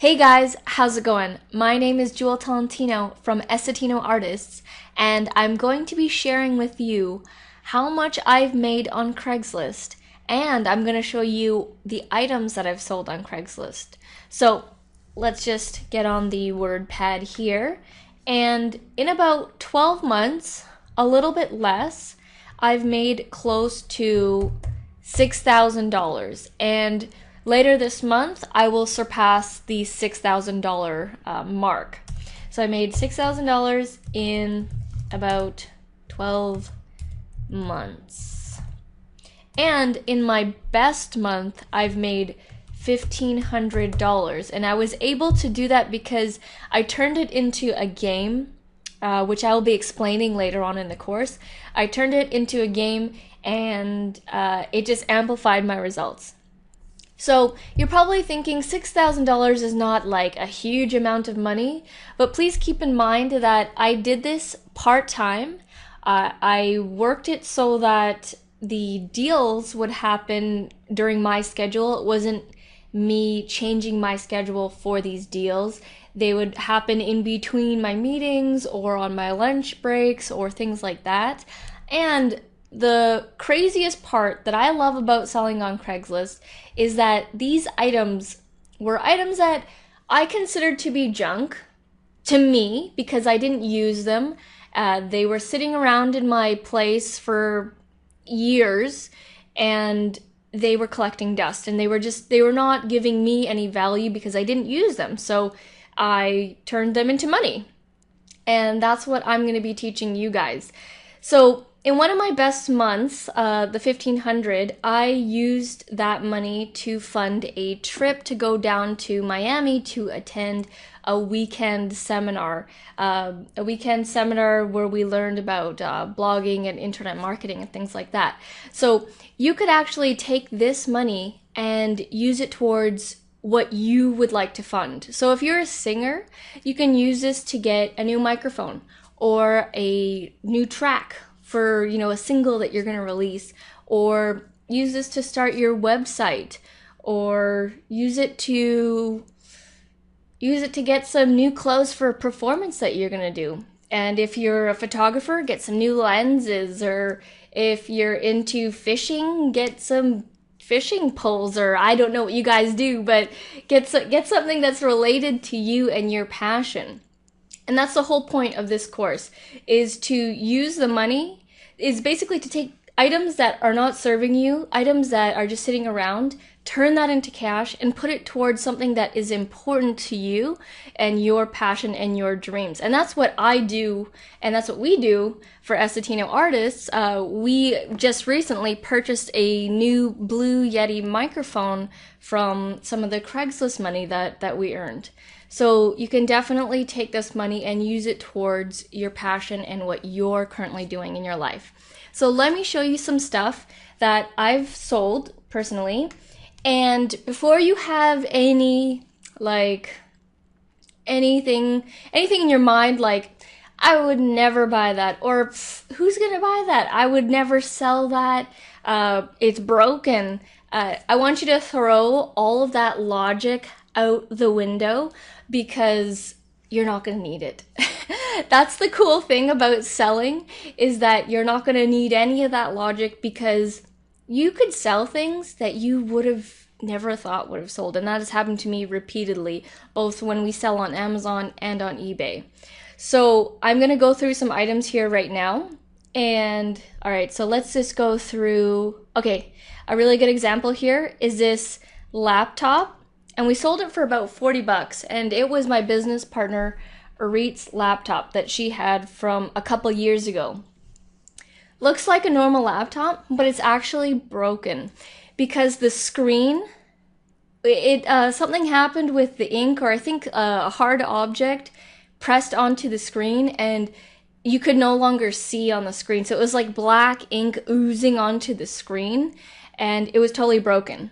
Hey guys, how's it going? My name is Jewel Tolentino from Essetino Artists, and I'm going to be sharing with you how much I've made on Craigslist, and I'm going to show you the items that I've sold on Craigslist. So let's just get on the word pad here, and in about 12 months, a little bit less, I've made close to $6,000, and later this month, I will surpass the $6,000 mark. So I made $6,000 in about 12 months. And in my best month, I've made $1,500. And I was able to do that because I turned it into a game, which I will be explaining later on in the course. I turned it into a game and it just amplified my results. So you're probably thinking $6,000 is not like a huge amount of money, but please keep in mind that I did this part-time. I worked it so that the deals would happen during my schedule. It wasn't me changing my schedule for these deals. They would happen in between my meetings or on my lunch breaks or things like that. And the craziest part that I love about selling on Craigslist is that these items were items that I considered to be junk to me because I didn't use them. They were sitting around in my place for years and they were collecting dust, and they were not giving me any value because I didn't use them. So I turned them into money. And that's what I'm going to be teaching you guys. So in one of my best months, the 1,500, I used that money to fund a trip to go down to Miami to attend a weekend seminar. A weekend seminar where we learned about blogging and internet marketing and things like that. So you could actually take this money and use it towards what you would like to fund. So if you're a singer, you can use this to get a new microphone or a new track for, a single that you're going to release, or use this to start your website, or use it to get some new clothes for a performance that you're going to do. And if you're a photographer, get some new lenses, or if you're into fishing, get some fishing poles, or I don't know what you guys do, but get something that's related to you and your passion. And that's the whole point of this course, is to use the money, is basically to take items that are not serving you, items that are just sitting around, turn that into cash and put it towards something that is important to you and your passion and your dreams. And that's what I do, and that's what we do for Essetino Artists. We just recently purchased a new blue Yeti microphone from some of the Craigslist money that we earned. So you can definitely take this money and use it towards your passion and what you're currently doing in your life. So let me show you some stuff that I've sold personally. And before you have anything in your mind, like, I would never buy that, or who's gonna buy that? I would never sell that. It's broken. I want you to throw all of that logic out the window because you're not going to need it. That's the cool thing about selling, is that you're not going to need any of that logic, because you could sell things that you would have never thought would have sold. And that has happened to me repeatedly, both when we sell on Amazon and on eBay. So I'm going to go through some items here right now. And all right, so let's just go through. Okay, a really good example here is this laptop. And we sold it for about 40 bucks, and it was my business partner Arit's laptop that she had from a couple years ago. Looks like a normal laptop, but it's actually broken because the screen, something happened with the ink, or I think a hard object pressed onto the screen and you could no longer see on the screen. So it was like black ink oozing onto the screen, and it was totally broken.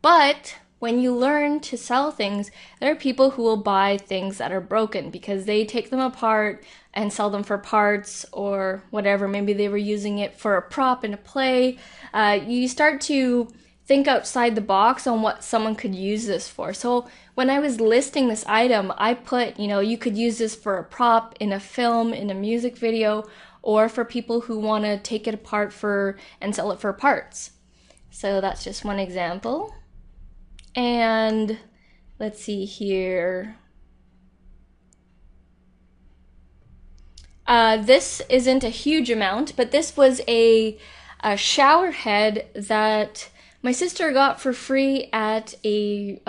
But when you learn to sell things, there are people who will buy things that are broken because they take them apart and sell them for parts or whatever. Maybe they were using it for a prop in a play. You start to think outside the box on what someone could use this for. So when I was listing this item, I put, you know, you could use this for a prop in a film, in a music video, or for people who want to take it apart and sell it for parts. So that's just one example. And let's see here. This isn't a huge amount, but this was a shower head that my sister got for free at a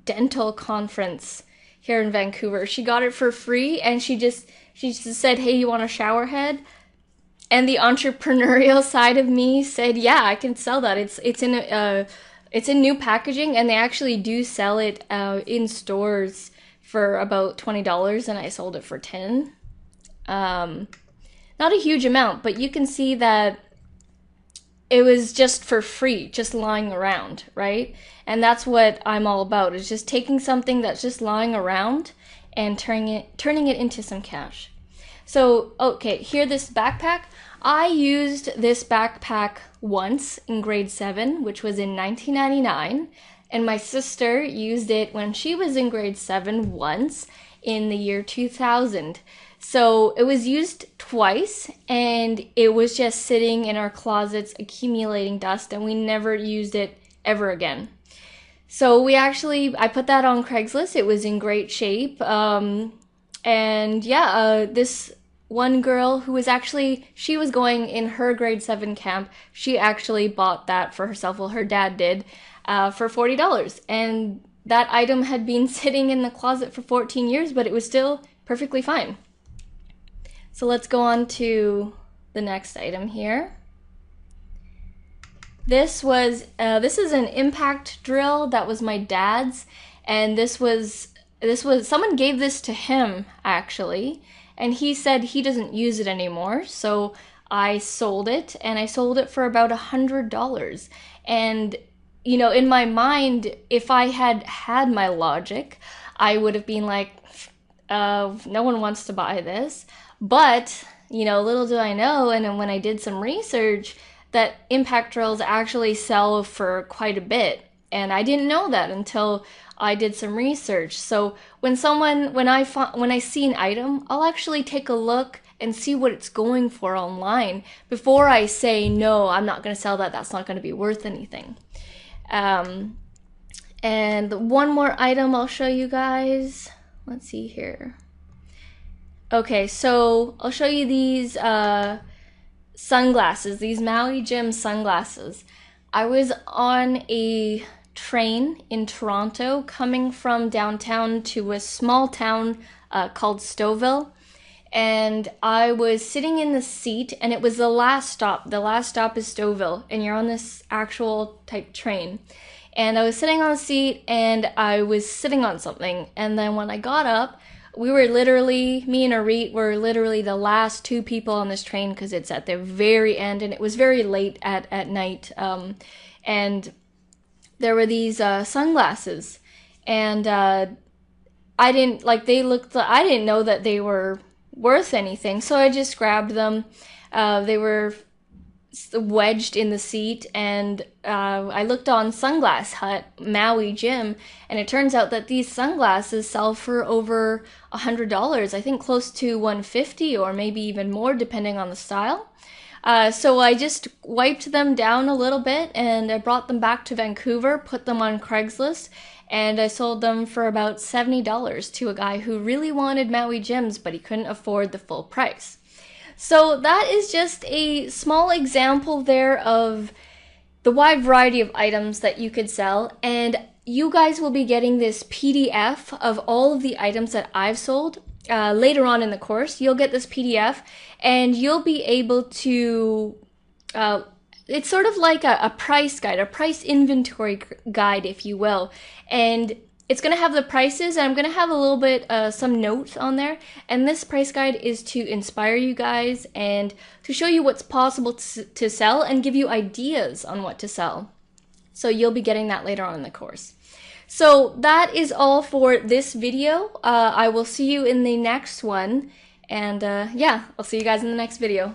dental conference here in Vancouver. She got it for free, and she just said, "Hey, you want a shower head?" And the entrepreneurial side of me said, "Yeah, I can sell that. It's in new packaging, and they actually do sell it in stores for about $20, and I sold it for $10. Not a huge amount, but you can see that it was just for free, just lying around, right? And that's what I'm all about, is just taking something that's just lying around and turning it into some cash. So, okay, here, this backpack. I used this backpack once in grade 7, which was in 1999, and my sister used it when she was in grade 7 once in the year 2000. So it was used twice, and it was just sitting in our closets accumulating dust, and we never used it ever again. So I put that on Craigslist. It was in great shape. This one girl who was she was going in her grade 7 camp, she actually bought that for herself. Well, her dad did, for $40. And that item had been sitting in the closet for 14 years, but it was still perfectly fine. So let's go on to the next item here. This is an impact drill that was my dad's, and this was someone gave this to him actually, and he said he doesn't use it anymore. So I sold it, and I sold it for about $100. And you know, in my mind, if I had my logic, I would have been like, no one wants to buy this. But, you know, little do I know, and when I did some research, that impact drills actually sell for quite a bit. And I didn't know that until I did some research. So when I see an item, I'll actually take a look and see what it's going for online before I say, no, I'm not going to sell that. That's not going to be worth anything. And one more item I'll show you guys. Let's see here. Okay, so I'll show you these sunglasses, these Maui Jim sunglasses. I was on a train in Toronto coming from downtown to a small town called Stouffville, and I was sitting in the seat, and it was the last stop. The last stop is Stouffville, and you're on this actual type train. And I was sitting on the seat, and I was sitting on something, and then when I got up, me and Arit were literally the last 2 people on this train, because it's at the very end, and it was very late at night. And there were these sunglasses, and I didn't know that they were worth anything, so I just grabbed them. They were wedged in the seat, and I looked on Sunglass Hut, Maui Jim, and it turns out that these sunglasses sell for over $100. I think close to $150 or maybe even more depending on the style. So I just wiped them down a little bit, and I brought them back to Vancouver, put them on Craigslist, and I sold them for about $70 to a guy who really wanted Maui Jims, but he couldn't afford the full price. So that is just a small example there of the wide variety of items that you could sell, and you guys will be getting this PDF of all of the items that I've sold. Later on in the course, you'll get this PDF, and you'll be able to, it's sort of like a price guide, a price inventory guide, if you will, and it's going to have the prices, and I'm going to have a little bit, some notes on there, and this price guide is to inspire you guys and to show you what's possible to sell and give you ideas on what to sell. So you'll be getting that later on in the course. So that is all for this video. I will see you in the next one, and yeah, I'll see you guys in the next video.